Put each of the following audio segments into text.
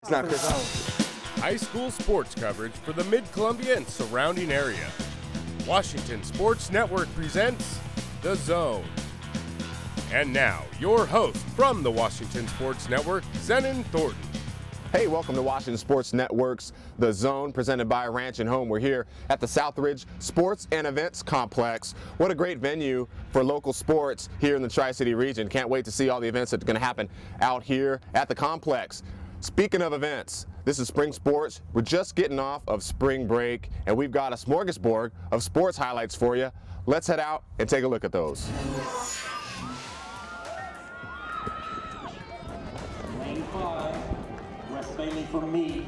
It's not Chris. High school sports coverage for the Mid-Columbia and surrounding area. Washington Sports Network presents The Zone. And now, your host from the Washington Sports Network, Zenon Thornton. Hey, welcome to Washington Sports Network's The Zone, presented by Ranch and Home. We're here at the Southridge Sports and Events Complex. What a great venue for local sports here in the Tri-City region. Can't wait to see all the events that are going to happen out here at the complex. Speaking of events, this is spring sports. We're just getting off of spring break, and we've got a smorgasbord of sports highlights for you. Let's head out and take a look at those. Lane 5, West Bailey for me.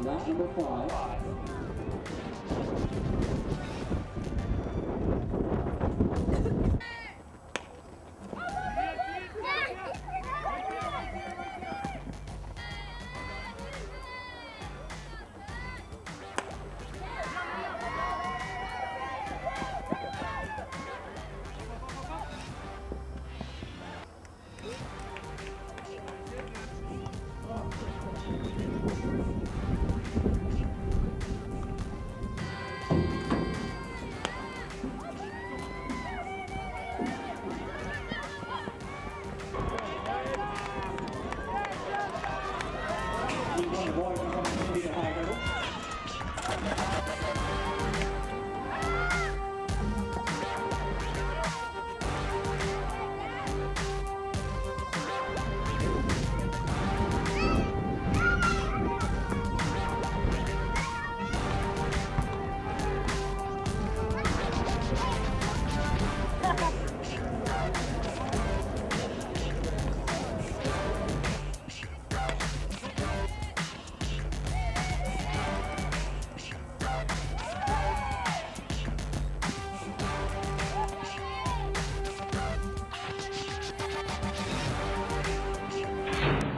Lap number 5.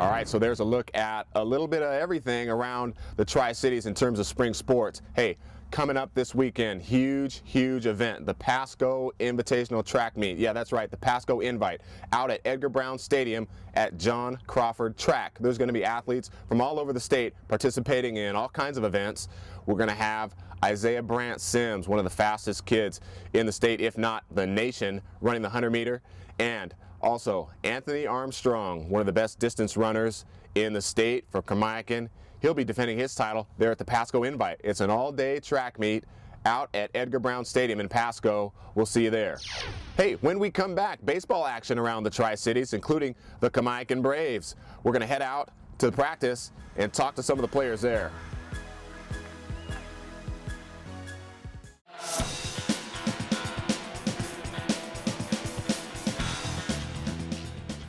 All right, so there's a look at a little bit of everything around the Tri-Cities in terms of spring sports. Hey, coming up this weekend, huge event, the Pasco Invitational Track Meet. Yeah, that's right, the Pasco Invite out at Edgar Brown Stadium at John Crawford Track. There's going to be athletes from all over the state participating in all kinds of events. We're going to have Isaiah Brant Sims, one of the fastest kids in the state, if not the nation, running the 100-meter, and also Anthony Armstrong, one of the best distance runners in the state for Kamiakin. He'll be defending his title there at the Pasco Invite. It's an all-day track meet out at Edgar Brown Stadium in Pasco. We'll see you there. Hey, when we come back, baseball action around the Tri-Cities, including the Kamiakin Braves. We're going to head out to practice and talk to some of the players there.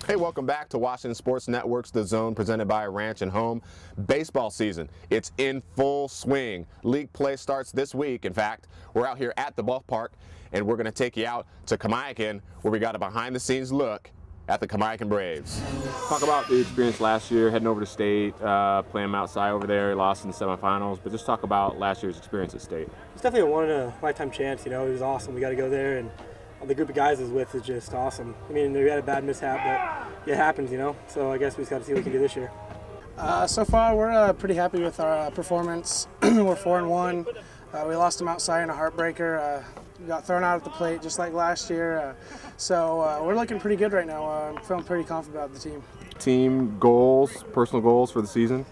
Hey, welcome back to Washington Sports Network's The Zone, presented by Ranch and Home. Baseball season, it's in full swing. League play starts this week. In fact, we're out here at the ballpark, and we're going to take you out to Kamiakin, where we got a behind-the-scenes look at the Kamiakin Braves. Talk about the experience last year, heading over to state, playing Mount Si over there, lost in the semifinals, but just talk about last year's experience at state. It's definitely a one-in-a-lifetime chance, you know. It was awesome. We got to go there, and the group of guys I was with is just awesome. I mean, we had a bad mishap, but it happens, you know. So I guess we just got to see what we can do this year. So far, we're pretty happy with our performance. We're 4-1. We lost to Mount Si in a heartbreaker. We got thrown out at the plate just like last year. So we're looking pretty good right now. I'm feeling pretty confident about the team. Team goals, personal goals for the season?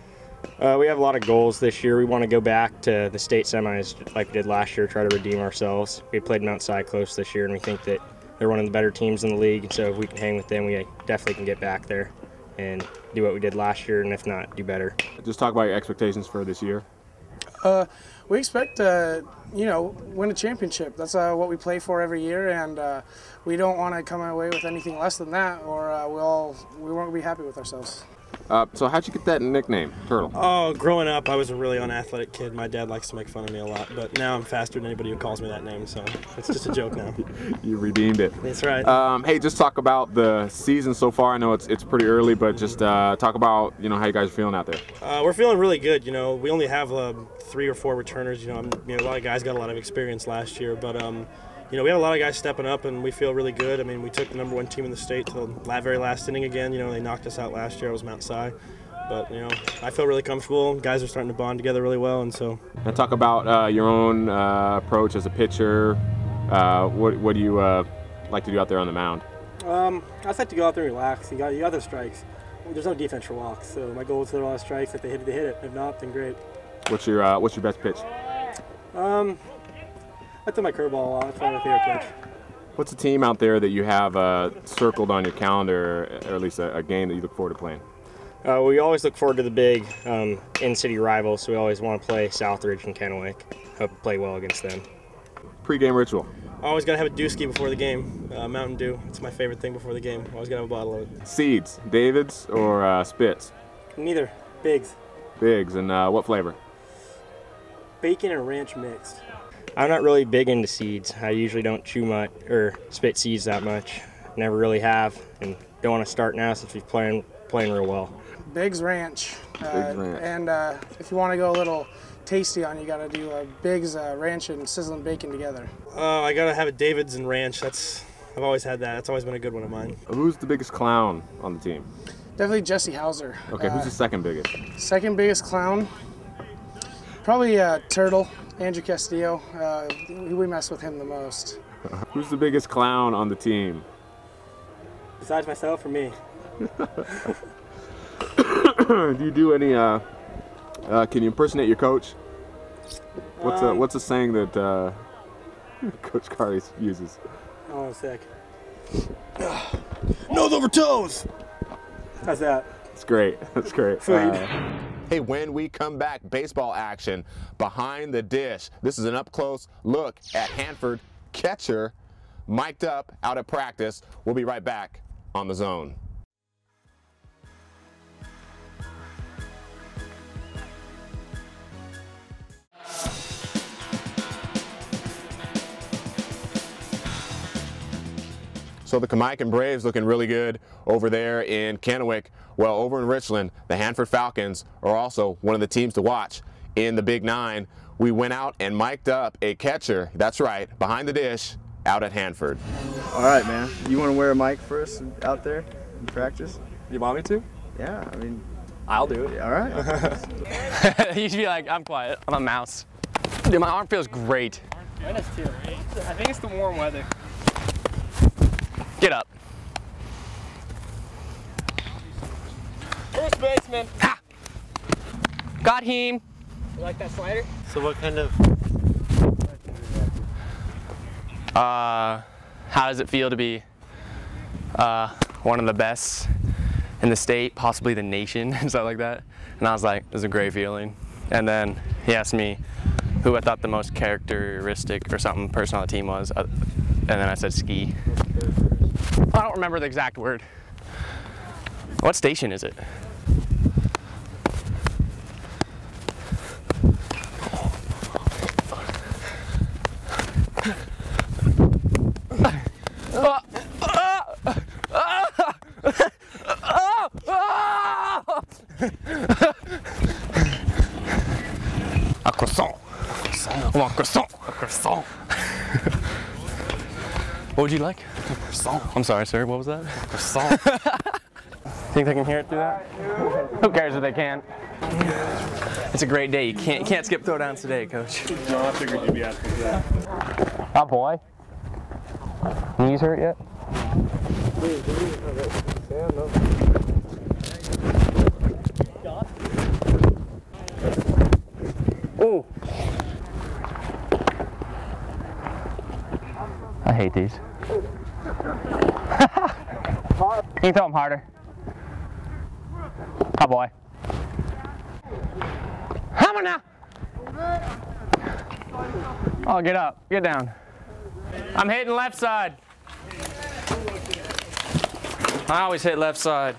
We have a lot of goals this year. We want to go back to the state semis like we did last year, try to redeem ourselves. We played Mount Si close this year, and we think that they're one of the better teams in the league. So if we can hang with them, we definitely can get back there and do what we did last year, and if not, do better. Just talk about your expectations for this year. We expect to, win a championship. That's what we play for every year, and we don't want to come away with anything less than that, or we won't be happy with ourselves. So how'd you get that nickname, Turtle? Oh, growing up, I was a really unathletic kid. My dad likes to make fun of me a lot, but now I'm faster than anybody who calls me that name, so it's just a joke now. You redeemed it. That's right. Hey, just talk about the season so far. I know it's pretty early, but just talk about how you guys are feeling out there. We're feeling really good. We only have 3 or 4 returners. A lot of guys got a lot of experience last year, but we have a lot of guys stepping up, and we feel really good. I mean, we took the #1 team in the state to the very last inning again. They knocked us out last year. It was Mount Si. But, I feel really comfortable. Guys are starting to bond together really well, and so. And talk about your own approach as a pitcher. What do you like to do out there on the mound? I just like to go out there and relax. You got the strikes. There's no defense for walks, so my goal is to hit a lot of strikes. If they hit it, they hit it. If not, then great. What's your best pitch? I throw my curveball a lot. That's my favorite pitch. What's a team out there that you have circled on your calendar, or at least a game that you look forward to playing? We always look forward to the big in-city rivals, so we always want to play Southridge and Kennewick. Hope to play well against them. Pre-game ritual? Always got to have a dooski before the game. Mountain Dew. It's my favorite thing before the game. Always got to have a bottle of it. Seeds, David's or Spitz? Neither. Bigs. Bigs, and what flavor? Bacon and ranch mixed. I'm not really big into seeds. I usually don't chew much or spit seeds that much. Never really have, and don't want to start now since we've playing real well. Biggs Ranch. Biggs Ranch. And if you want to go a little tasty on, you got to do Biggs Ranch and sizzling bacon together. I got to have a David's and ranch. I've always had that. That's always been a good one of mine. Who's the biggest clown on the team? Definitely Jesse Hauser. Okay, who's the second biggest? Second biggest clown? Probably Turtle, Andrew Castillo. We mess with him the most. Who's the biggest clown on the team? Besides myself or me? Do you do any, can you impersonate your coach? What's a saying that Coach Carey uses? Oh, sick. Nose over toes! How's that? That's great. That's great. Hey, when we come back, baseball action behind the dish. This is an up-close look at Hanford catcher mic'd up out at practice. We'll be right back on The Zone. So the Kamiakin Braves looking really good over there in Kennewick. Well, over in Richland, the Hanford Falcons are also one of the teams to watch in the Big Nine. We went out and mic'd up a catcher, that's right, behind the dish, out at Hanford. All right, man. You want to wear a mic for us out there in practice? You want me to? Yeah, I mean. I'll do it. All right. You should be like, I'm quiet. I'm a mouse. Dude, my arm feels great. Mine is too. I think it's the warm weather. Get up. First baseman. Ha! Got him. You like that slider? So what kind of? How does it feel to be one of the best in the state, possibly the nation, and stuff like that? And I was like, it was a great feeling. And then he asked me who I thought the most characteristic or something person on the team was, and then I said ski. I don't remember the exact word. What station is it? A croissant. I want a croissant. A croissant. What would you like? A croissant. I'm sorry, sir. What was that? A croissant. Think they can hear it through that? Who cares if they can? It's a great day. You can't skip throwdowns today, Coach. No, I figured you'd be asking for that. Oh boy. Knees hurt yet? Ooh. I hate these. Can you throw him harder? Oh boy. Come on now. Oh, get up, get down. I'm hitting left side. I always hit left side.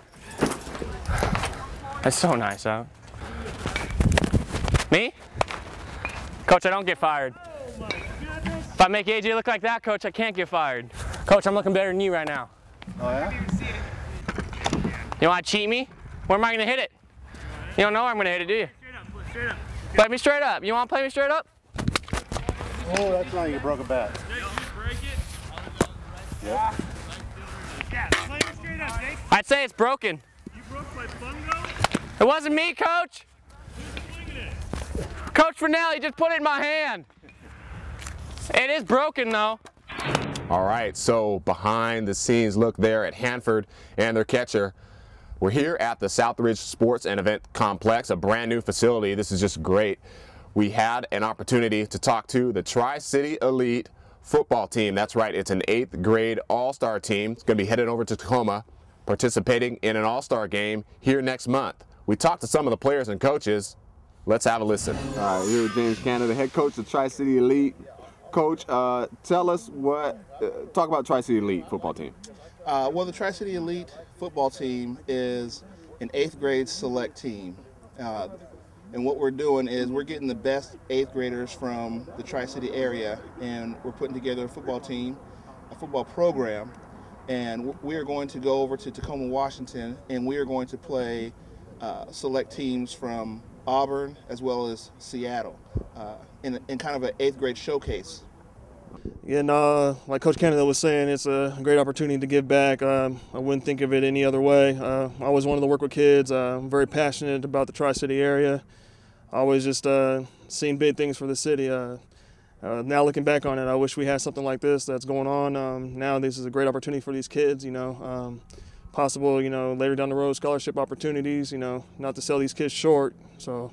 That's so nice out. Me? Coach, I don't get fired. If I make AJ look like that, Coach, I can't get fired. Coach, I'm looking better than you right now. Oh yeah? You want to cheat me? Where am I going to hit it? You don't know where I'm going to hit it, do you? Straight up. Play me straight up. You want to play me straight up? Oh, that's not your broken bat. Yeah. I'd say it's broken. You broke my fungo? It wasn't me, Coach. Coach Fernelli just put it in my hand. It is broken, though. All right, so behind the scenes look there at Hanford and their catcher. We're here at the Southridge Sports and Event Complex, a brand new facility. This is just great. We had an opportunity to talk to the Tri-City Elite football team. That's right, it's an 8th grade all-star team. It's going to be headed over to Tacoma, participating in an all-star game here next month. We talked to some of the players and coaches. Let's have a listen. All right, here with James Canada, head coach of Tri-City Elite. Coach, tell us talk about Tri-City Elite football team. Well, the Tri-City Elite football team is an 8th grade select team. And what we're doing is we're getting the best 8th graders from the Tri-City area, and we're putting together a football team, a football program, and we are going to go over to Tacoma, Washington, and we are going to play select teams from Auburn as well as Seattle in kind of an 8th grade showcase. And like Coach Canada was saying, it's a great opportunity to give back. I wouldn't think of it any other way. I always wanted to work with kids. I'm very passionate about the Tri-City area. I always just seen big things for the city. Now looking back on it, I wish we had something like this that's going on. Now this is a great opportunity for these kids, you know. Possible, you know, later down the road, scholarship opportunities, you know, not to sell these kids short. So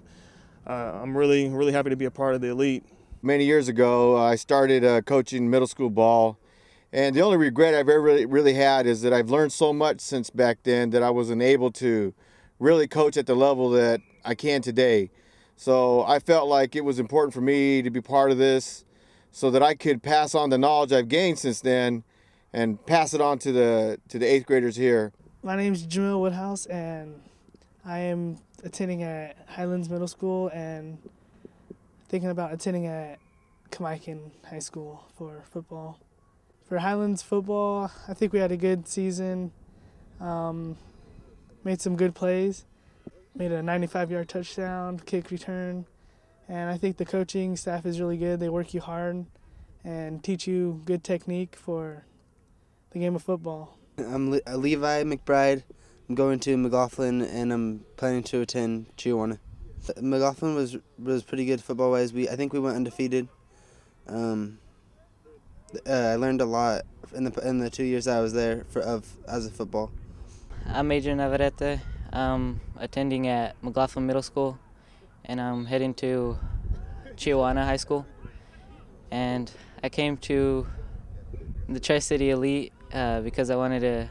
I'm really, really happy to be a part of the Elite. Many years ago, I started coaching middle school ball, and the only regret I've ever really had is that I've learned so much since back then that I wasn't able to really coach at the level that I can today. So I felt like it was important for me to be part of this so that I could pass on the knowledge I've gained since then and pass it on to the 8th graders here. My name is Jamil Woodhouse, and I am attending at Highlands Middle School and thinking about attending at Kamiakin High School for football. For Highlands football, I think we had a good season, made some good plays, made a 95-yard touchdown, kick return, and I think the coaching staff is really good. They work you hard and teach you good technique for the game of football. I'm Levi McBride. I'm going to McLaughlin, and I'm planning to attend Chihuahua. McLaughlin was pretty good football-wise. I think we went undefeated. I learned a lot in the 2 years I was there as a football. I'm Adrian Navarrete. I'm attending at McLaughlin Middle School, and I'm heading to Chihuahua High School. And I came to the Tri-City Elite because I want to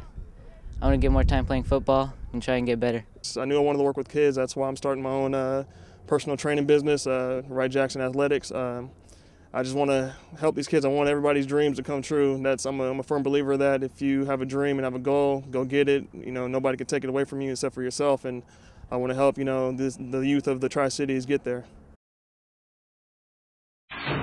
get more time playing football and try and get better. I knew I wanted to work with kids. That's why I'm starting my own personal training business, Wright Jackson Athletics. I just want to help these kids. I want everybody's dreams to come true. I'm a firm believer that if you have a dream and have a goal, go get it. You know, nobody can take it away from you except for yourself. And I want to help, you know, the youth of the Tri-Cities get there.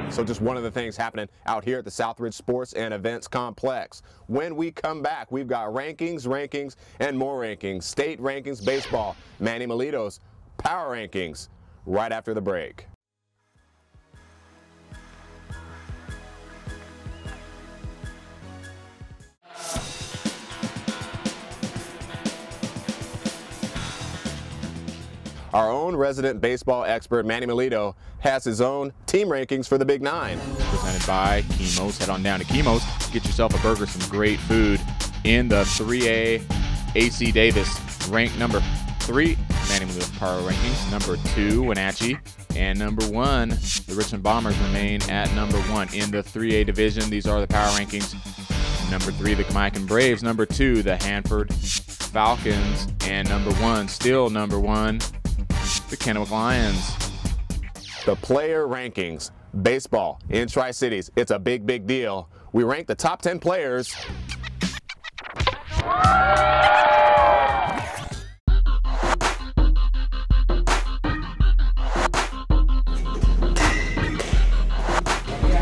So just one of the things happening out here at the Southridge Sports and Events Complex. When we come back, we've got rankings, and more rankings. State rankings baseball, Manny Melito's power rankings, right after the break. Our own resident baseball expert, Manny Melito, has his own team rankings for the Big Nine. Presented by Chemo's. Head on down to Chemo's, get yourself a burger, some great food in the 3A AC Davis. Ranked number 3, Manny Melito's power rankings. Number 2, Wenatchee. And number 1, the Richmond Bombers remain at number 1 in the 3A division. These are the power rankings. Number 3, the Kamiakin Braves. Number 2, the Hanford Falcons, and number 1, still number 1, the Kamiakin Lions. The player rankings. Baseball in Tri-Cities. It's a big, big deal. We rank the top 10 players.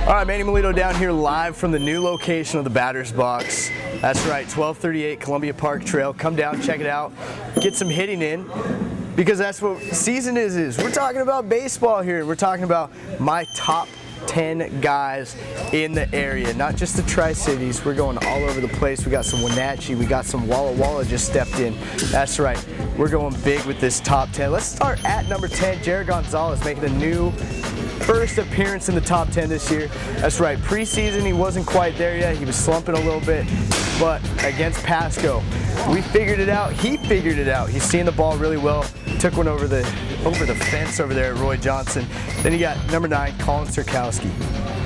All right, Manny Melito down here live from the new location of the batter's box. That's right, 1238 Columbia Park Trail. Come down, check it out, get some hitting in, because that's what season is. We're talking about baseball here. We're talking about my top 10 guys in the area, not just the Tri-Cities. We're going all over the place. We got some Wenatchee, we got some Walla Walla just stepped in. That's right, we're going big with this top 10. Let's start at number 10, Jared Gonzalez making a new first appearance in the top 10 this year. That's right, preseason he wasn't quite there yet. He was slumping a little bit, but against Pasco, we figured it out. He figured it out. He's seeing the ball really well. Took one over the fence over there at Roy Johnson. Then you got number 9, Colin Sirkowski.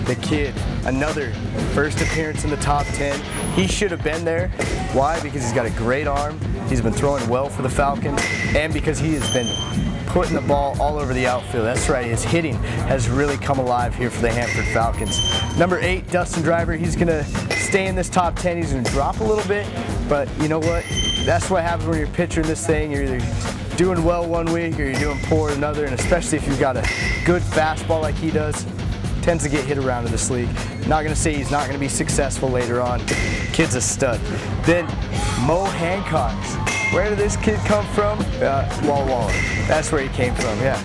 The kid, another first appearance in the top 10. He should have been there. Why? Because he's got a great arm. He's been throwing well for the Falcons, and because he has been putting the ball all over the outfield. That's right, his hitting has really come alive here for the Hanford Falcons. Number 8, Dustin Driver, he's gonna stay in this top 10. He's gonna drop a little bit, but you know what? That's what happens when you're pitching this thing. You're either doing well one week or you're doing poor another, and especially if you've got a good fastball like he does, tends to get hit around in this league. Not gonna say he's not gonna be successful later on. Kid's a stud. Then Mo Hancock. Where did this kid come from? Walla Walla. That's where he came from, yeah.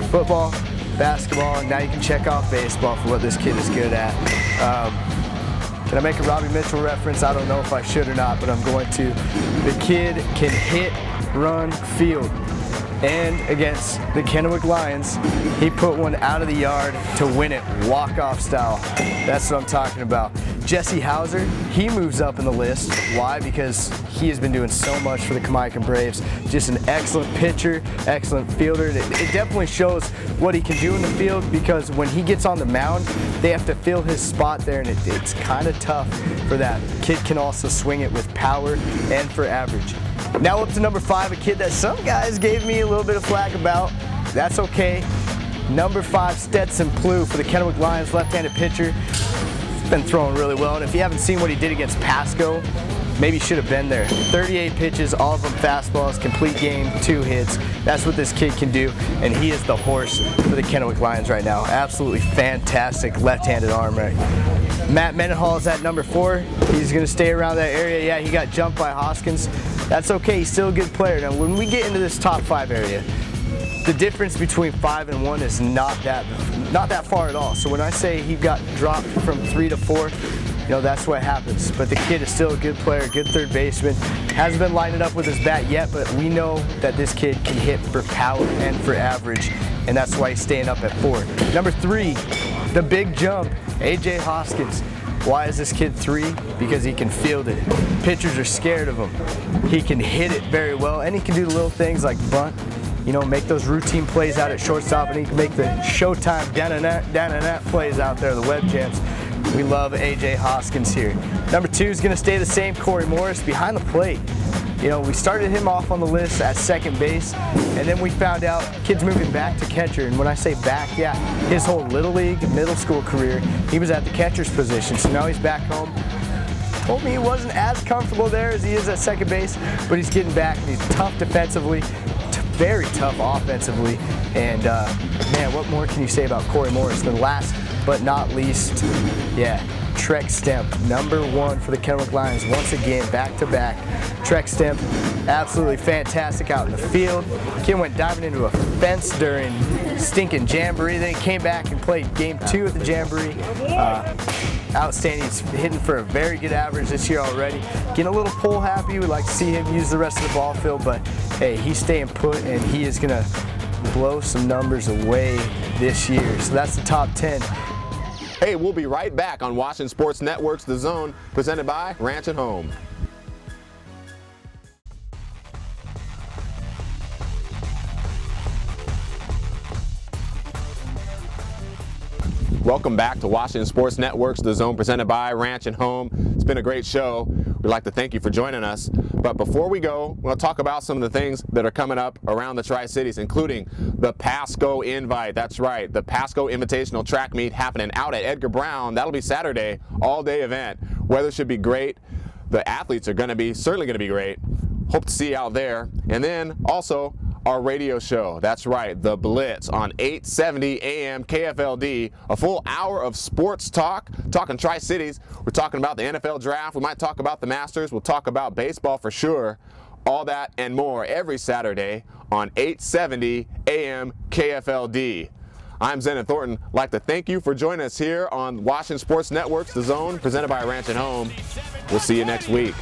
Football, basketball, and now you can check off baseball for what this kid is good at. Can I make a Robbie Mitchell reference? I don't know if I should or not, but I'm going to. The kid can hit, run, field. And against the Kamiakin Lions, he put one out of the yard to win it, walk-off style. That's what I'm talking about. Jesse Hauser, he moves up in the list. Why? Because he has been doing so much for the Kamiakin Braves. Just an excellent pitcher, excellent fielder. It definitely shows what he can do in the field, because when he gets on the mound, they have to fill his spot there, and it's kind of tough for that. Kid can also swing it with power and for average. Now up to number 5, a kid that some guys gave me a little bit of flack about. That's okay. Number 5, Stetson Plew for the Kamiakin Lions, left-handed pitcher. He's been throwing really well, and if you haven't seen what he did against Pasco, maybe you should have been there. 38 pitches, all of them fastballs, complete game, 2 hits. That's what this kid can do, and he is the horse for the Kamiakin Lions right now. Absolutely fantastic left-handed arm right. Matt Mendenhall is at number 4. He's going to stay around that area. Yeah, he got jumped by Hoskins. That's okay, he's still a good player. Now, when we get into this top 5 area, the difference between 5 and 1 is not that far at all. So when I say he got dropped from 3 to 4, you know, that's what happens. But the kid is still a good player, good third baseman. Hasn't been lining up with his bat yet, but we know that this kid can hit for power and for average, and that's why he's staying up at 4. Number 3, the big jump, A.J. Hoskins. Why is this kid 3? Because he can field it. Pitchers are scared of him. He can hit it very well, and he can do the little things like bunt, you know, make those routine plays out at shortstop, and he can make the showtime down-and-out plays out there, the web jams. We love A.J. Hoskins here. Number 2 is going to stay the same, Corey Morris, behind the plate. You know, we started him off on the list at second base, and then we found out kid's moving back to catcher. And when I say back, yeah, his whole Little League, middle school career, he was at the catcher's position. So now he's back home. Told me he wasn't as comfortable there as he is at second base, but he's getting back, and he's tough defensively, very tough offensively. And man, what more can you say about Corey Morris? Then last but not least, yeah, Trek Stemp, number 1 for the Kamiakin Lions, once again, back-to-back. Trek Stemp, absolutely fantastic out in the field. Kid went diving into a fence during stinking Jamboree, then he came back and played game 2 at the Jamboree. Outstanding. He's hitting for a very good average this year already. Getting a little pull happy. We'd like to see him use the rest of the ball field, but hey, he's staying put, and he is going to blow some numbers away this year. So that's the top 10. Hey, we'll be right back on Washington Sports Network's The Zone, presented by Ranch and Home. Welcome back to Washington Sports Network's The Zone, presented by Ranch and Home. It's been a great show. We'd like to thank you for joining us. But before we go, we'll talk about some of the things that are coming up around the Tri-Cities, including the Pasco Invite. That's right, the Pasco Invitational Track Meet happening out at Edgar Brown. That'll be Saturday, all-day event. Weather should be great. The athletes are certainly going to be great. Hope to see you out there. And then also our radio show. That's right, The Blitz on 870 AM KFLD. A full hour of sports talk, talking Tri-Cities. We're talking about the NFL draft. We might talk about the Masters. We'll talk about baseball for sure. All that and more every Saturday on 870 AM KFLD. I'm Zen and Thornton. I'd like to thank you for joining us here on Washington Sports Network's The Zone, presented by Ranch and Home. We'll see you next week.